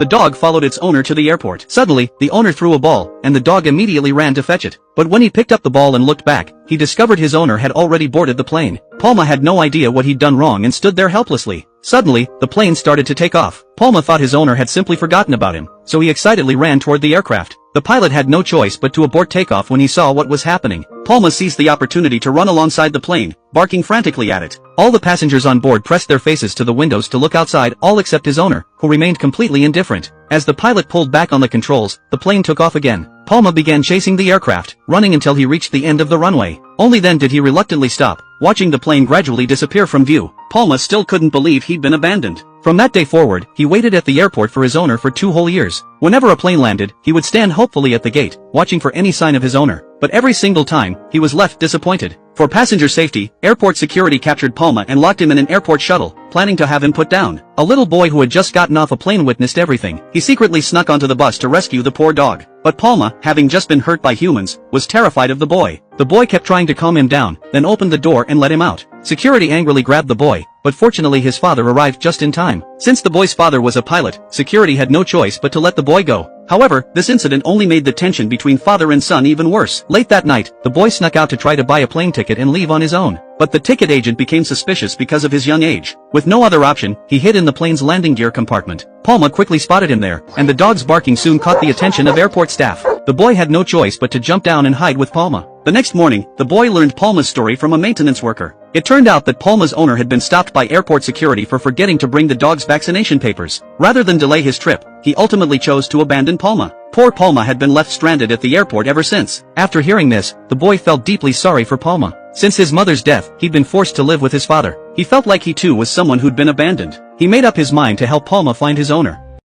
The dog followed its owner to the airport. Suddenly, the owner threw a ball, and the dog immediately ran to fetch it. But when he picked up the ball and looked back, he discovered his owner had already boarded the plane. Palma had no idea what he'd done wrong and stood there helplessly. Suddenly, the plane started to take off. Palma thought his owner had simply forgotten about him, so he excitedly ran toward the aircraft. The pilot had no choice but to abort takeoff when he saw what was happening. Palma seized the opportunity to run alongside the plane, barking frantically at it. All the passengers on board pressed their faces to the windows to look outside, all except his owner, who remained completely indifferent. As the pilot pulled back on the controls, the plane took off again. Palma began chasing the aircraft, running until he reached the end of the runway. Only then did he reluctantly stop, watching the plane gradually disappear from view. Palma still couldn't believe he'd been abandoned. From that day forward, he waited at the airport for his owner for 2 whole years. Whenever a plane landed, he would stand hopefully at the gate, watching for any sign of his owner. But every single time, he was left disappointed. For passenger safety, airport security captured Palma and locked him in an airport shuttle, planning to have him put down. A little boy who had just gotten off a plane witnessed everything. He secretly snuck onto the bus to rescue the poor dog. But Palma, having just been hurt by humans, was terrified of the boy. The boy kept trying to calm him down, then opened the door and let him out. Security angrily grabbed the boy, but fortunately his father arrived just in time. Since the boy's father was a pilot, security had no choice but to let the boy go. However, this incident only made the tension between father and son even worse. Late that night, the boy snuck out to try to buy a plane ticket and leave on his own. But the ticket agent became suspicious because of his young age. With no other option, he hid in the plane's landing gear compartment. Palma quickly spotted him there, and the dog's barking soon caught the attention of airport staff. The boy had no choice but to jump down and hide with Palma. The next morning, the boy learned Palma's story from a maintenance worker. It turned out that Palma's owner had been stopped by airport security for forgetting to bring the dog's vaccination papers. Rather than delay his trip, he ultimately chose to abandon Palma. Poor Palma had been left stranded at the airport ever since. After hearing this, the boy felt deeply sorry for Palma. Since his mother's death, he'd been forced to live with his father. He felt like he too was someone who'd been abandoned. He made up his mind to help Palma find his owner.